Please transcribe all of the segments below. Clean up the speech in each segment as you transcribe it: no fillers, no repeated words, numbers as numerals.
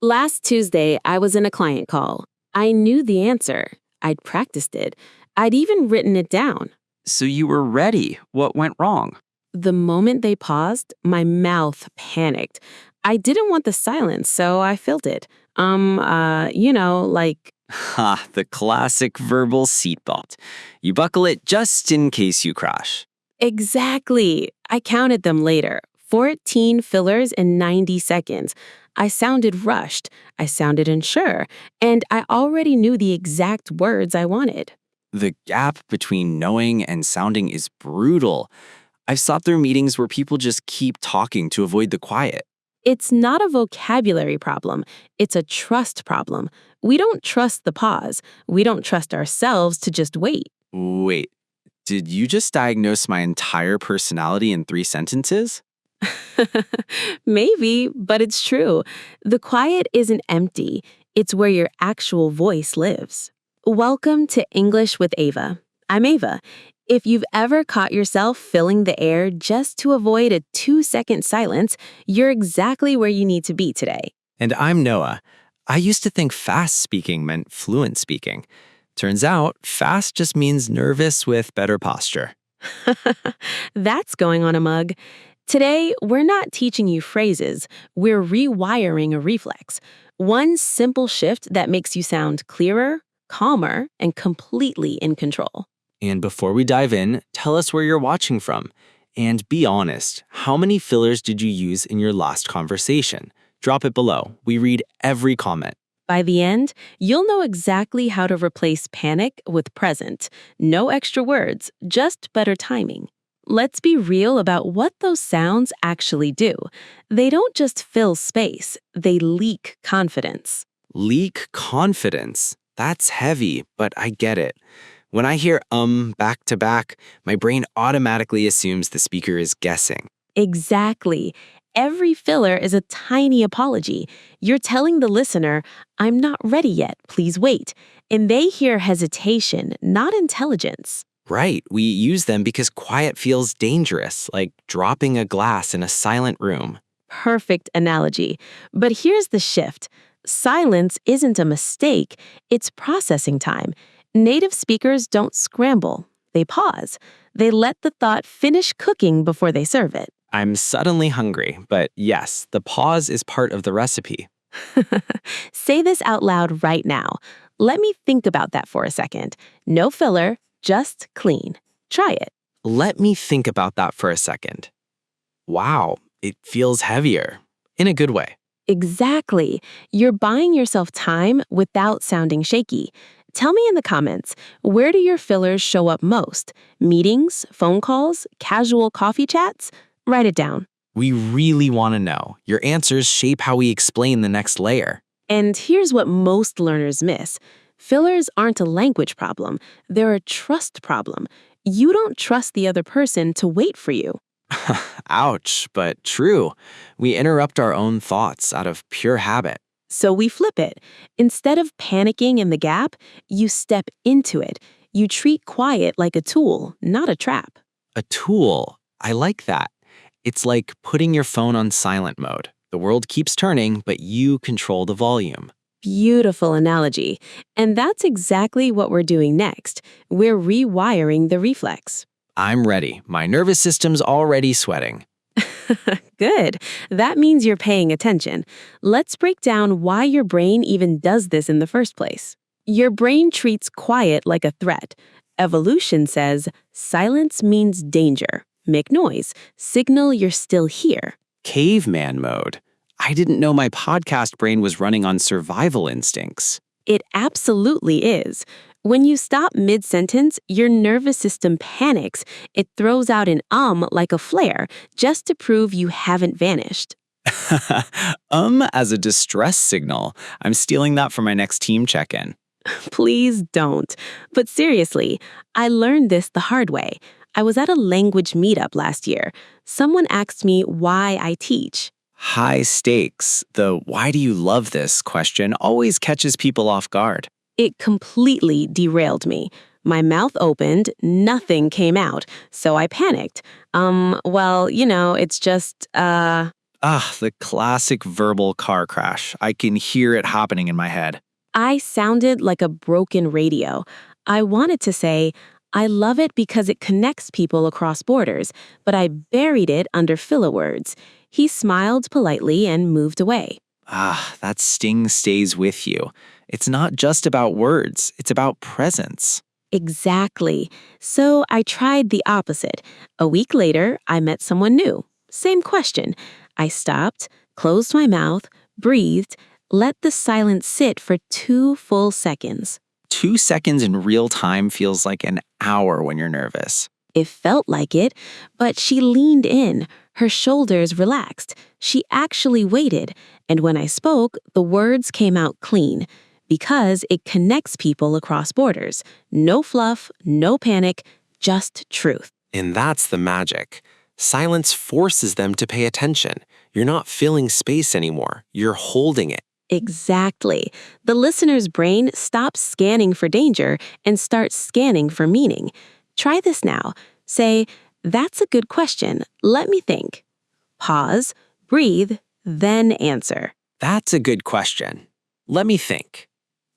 Last Tuesday, I was in a client call. I knew the answer. I'd practiced it. I'd even written it down. So you were ready. What went wrong? The moment they paused, my mouth panicked. I didn't want the silence, so I filled it. Like, Ha, the classic verbal seatbelt. You buckle it just in case you crash. exactly. I counted them later. 14 fillers in 90 seconds. I sounded rushed. I sounded unsure. And I already knew the exact words I wanted. The gap between knowing and sounding is brutal. I've sat through meetings where people just keep talking to avoid the quiet. It's not a vocabulary problem. It's a trust problem. We don't trust the pause. We don't trust ourselves to just wait. Wait, did you just diagnose my entire personality in 3 sentences? Maybe, but it's true. The quiet isn't empty. It's where your actual voice lives. Welcome to English with Ava. I'm Ava. If you've ever caught yourself filling the air just to avoid a 2-second silence, you're exactly where you need to be today. And I'm Noah. I used to think fast speaking meant fluent speaking. Turns out, fast just means nervous with better posture. That's going on a mug. Today, we're not teaching you phrases. We're rewiring a reflex. One simple shift that makes you sound clearer, calmer, and completely in control. And before we dive in, tell us where you're watching from. And be honest, how many fillers did you use in your last conversation? Drop it below. We read every comment. By the end, you'll know exactly how to replace panic with present. No extra words, just better timing. Let's be real about what those sounds actually do. They don't just fill space, they leak confidence. Leak confidence. That's heavy, but I get it. When I hear back to back, my brain automatically assumes the speaker is guessing. Exactly. Every filler is a tiny apology. You're telling the listener, I'm not ready yet, please wait. And they hear hesitation, not intelligence. Right, we use them because quiet feels dangerous, like dropping a glass in a silent room. Perfect analogy. But here's the shift. Silence isn't a mistake, it's processing time. Native speakers don't scramble. They pause. They let the thought finish cooking before they serve it. I'm suddenly hungry, but yes, the pause is part of the recipe. Say this out loud right now. Let me think about that for a second. No filler, just clean. Try it. Let me think about that for a second. Wow, it feels heavier. In a good way. Exactly. You're buying yourself time without sounding shaky. Tell me in the comments, where do your fillers show up most? Meetings, phone calls, casual coffee chats? Write it down. We really want to know. Your answers shape how we explain the next layer. And here's what most learners miss. Fillers aren't a language problem. They're a trust problem. You don't trust the other person to wait for you. Ouch, but true. We interrupt our own thoughts out of pure habit. So we flip it. Instead of panicking in the gap, you step into it. You treat quiet like a tool, not a trap. A tool. I like that. It's like putting your phone on silent mode. The world keeps turning, but you control the volume. Beautiful analogy. And that's exactly what we're doing next. We're rewiring the reflex. I'm ready. My nervous system's already sweating. Good. That means you're paying attention. Let's break down why your brain even does this in the first place. Your brain treats quiet like a threat. Evolution says silence means danger. Make noise. Signal you're still here. Caveman mode. I didn't know my podcast brain was running on survival instincts. It absolutely is. When you stop mid-sentence, your nervous system panics. It throws out an like a flare, just to prove you haven't vanished. As a distress signal. I'm stealing that for my next team check-in. Please don't. But seriously, I learned this the hard way. I was at a language meetup last year. Someone asked me why I teach. High stakes. The "why do you love this" question always catches people off guard. It completely derailed me. My mouth opened, nothing came out, so I panicked. It's just. Ah, the classic verbal car crash. I can hear it happening in my head. I sounded like a broken radio. I wanted to say, I love it because it connects people across borders, but I buried it under filler words. He smiled politely and moved away. Ah, that sting stays with you. It's not just about words, it's about presence. Exactly. So I tried the opposite. A week later, I met someone new. Same question. I stopped, closed my mouth, breathed, let the silence sit for 2 full seconds. 2 seconds in real time feels like an hour when you're nervous. It felt like it, but she leaned in, her shoulders relaxed. She actually waited, and when I spoke, the words came out clean. Because it connects people across borders. No fluff, no panic, just truth. And that's the magic. Silence forces them to pay attention. You're not filling space anymore. You're holding it. Exactly. The listener's brain stops scanning for danger and starts scanning for meaning. Try this now. Say, "That's a good question. Let me think." Pause, breathe, then answer. That's a good question. Let me think.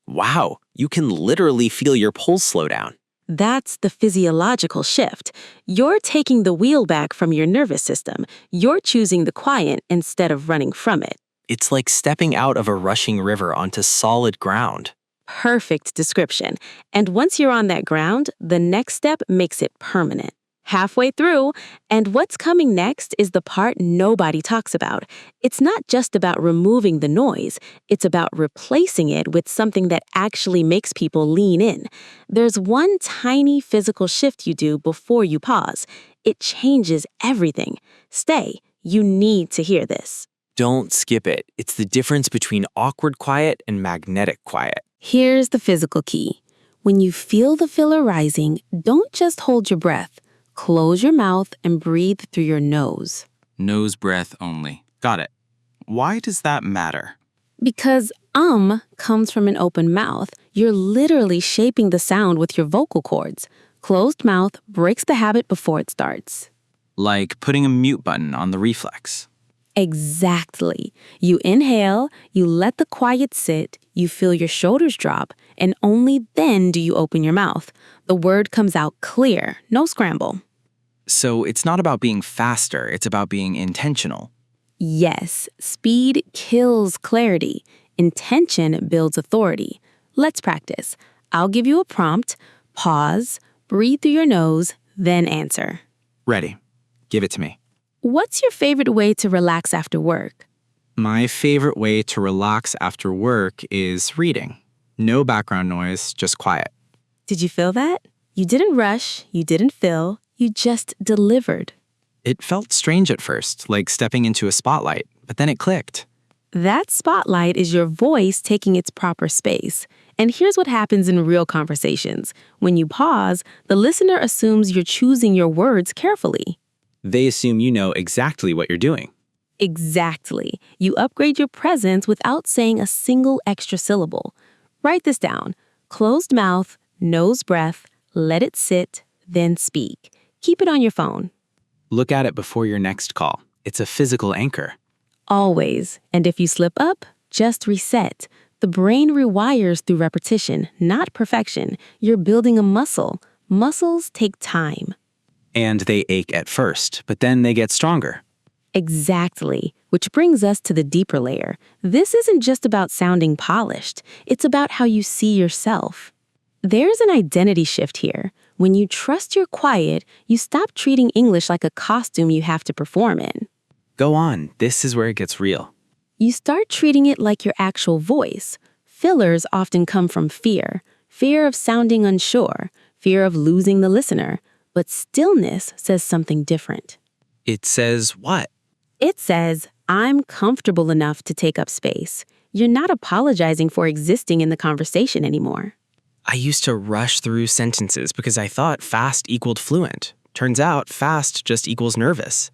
Wow, you can literally feel your pulse slow down. That's the physiological shift. You're taking the wheel back from your nervous system. You're choosing the quiet instead of running from it. It's like stepping out of a rushing river onto solid ground. Perfect description. And once you're on that ground, the next step makes it permanent. Halfway through, and what's coming next is the part nobody talks about. It's not just about removing the noise, it's about replacing it with something that actually makes people lean in. There's one tiny physical shift you do before you pause. It changes everything. Stay, you need to hear this. Don't skip it. It's the difference between awkward quiet and magnetic quiet. Here's the physical key. When you feel the filler rising, don't just hold your breath. Close your mouth and breathe through your nose. Nose breath only. Got it. Why does that matter? Because comes from an open mouth, you're literally shaping the sound with your vocal cords. Closed mouth breaks the habit before it starts. Like putting a mute button on the reflex. Exactly. You inhale, you let the quiet sit, you feel your shoulders drop, and only then do you open your mouth. The word comes out clear, no scramble. So it's not about being faster, it's about being intentional. Yes, speed kills clarity. Intention builds authority. Let's practice. I'll give you a prompt. Pause, breathe through your nose, then answer. Ready. Give it to me. What's your favorite way to relax after work? My favorite way to relax after work is reading. No background noise, just quiet. Did you feel that? You didn't rush, you didn't fill, you just delivered. It felt strange at first, like stepping into a spotlight, but then it clicked. That spotlight is your voice taking its proper space. And here's what happens in real conversations. When you pause, the listener assumes you're choosing your words carefully. They assume you know exactly what you're doing. Exactly. You upgrade your presence without saying a single extra syllable. Write this down. Closed mouth, nose breath, let it sit, then speak. Keep it on your phone. Look at it before your next call. It's a physical anchor. Always. And if you slip up, just reset. The brain rewires through repetition, not perfection. You're building a muscle. Muscles take time. And they ache at first, but then they get stronger. Exactly. Which brings us to the deeper layer. This isn't just about sounding polished. It's about how you see yourself. There's an identity shift here. When you trust your quiet, you stop treating English like a costume you have to perform in. Go on, this is where it gets real. You start treating it like your actual voice. Fillers often come from fear. Fear of sounding unsure. Fear of losing the listener. But stillness says something different. It says what? It says, I'm comfortable enough to take up space. You're not apologizing for existing in the conversation anymore. I used to rush through sentences because I thought fast equaled fluent. Turns out fast just equals nervous.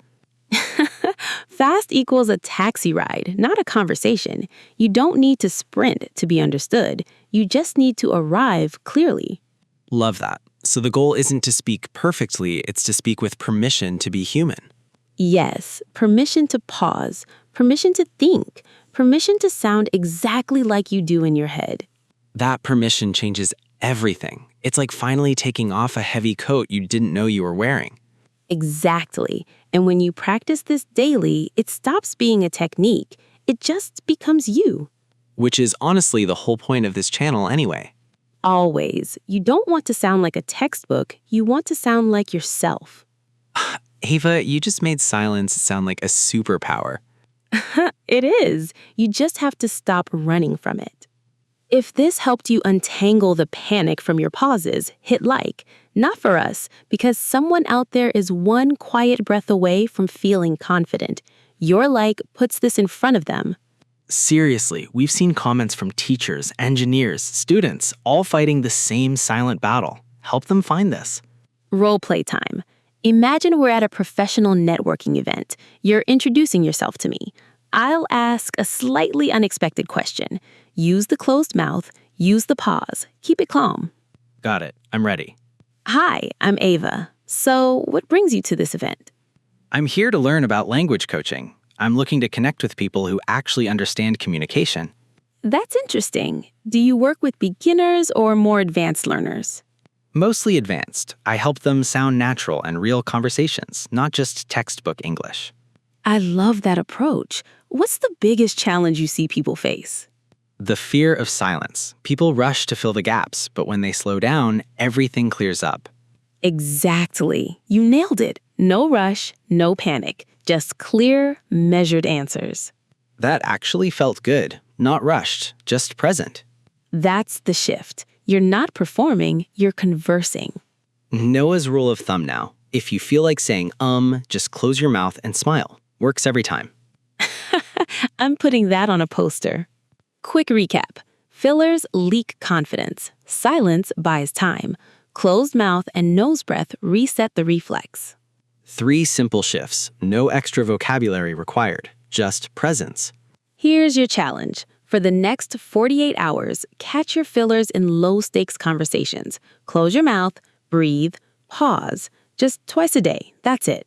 Fast equals a taxi ride, not a conversation. You don't need to sprint to be understood. You just need to arrive clearly. Love that. So the goal isn't to speak perfectly, it's to speak with permission to be human. Yes, permission to pause, permission to think, permission to sound exactly like you do in your head. That permission changes everything. It's like finally taking off a heavy coat you didn't know you were wearing. Exactly. And when you practice this daily, it stops being a technique. It just becomes you. Which is honestly the whole point of this channel anyway. Always. You don't want to sound like a textbook. You want to sound like yourself. Ava, you just made silence sound like a superpower. It is. You just have to stop running from it. If this helped you untangle the panic from your pauses, hit like. Not for us, because someone out there is one quiet breath away from feeling confident. Your like puts this in front of them. Seriously, we've seen comments from teachers, engineers, students, all fighting the same silent battle. Help them find this. Role play time. Imagine we're at a professional networking event. You're introducing yourself to me. I'll ask a slightly unexpected question. Use the closed mouth, use the pause, keep it calm. Got it. I'm ready. Hi, I'm Ava. So, what brings you to this event? I'm here to learn about language coaching. I'm looking to connect with people who actually understand communication. That's interesting. Do you work with beginners or more advanced learners? Mostly advanced. I help them sound natural and real conversations, not just textbook English. I love that approach. What's the biggest challenge you see people face? The fear of silence. People rush to fill the gaps, but when they slow down, everything clears up. Exactly. You nailed it. No rush, no panic. Just clear, measured answers. That actually felt good. Not rushed, just present. That's the shift. You're not performing, you're conversing. Noah's rule of thumb now. If you feel like saying just close your mouth and smile. Works every time. I'm putting that on a poster. Quick recap. Fillers leak confidence. Silence buys time. Closed mouth and nose breath reset the reflex. 3 simple shifts. No extra vocabulary required. Just presence. Here's your challenge. For the next 48 hours, catch your fillers in low-stakes conversations. Close your mouth, breathe, pause. Just twice a day. That's it.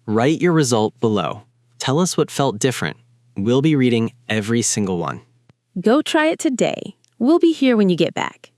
Write your result below. Tell us what felt different. We'll be reading every single one. Go try it today. We'll be here when you get back.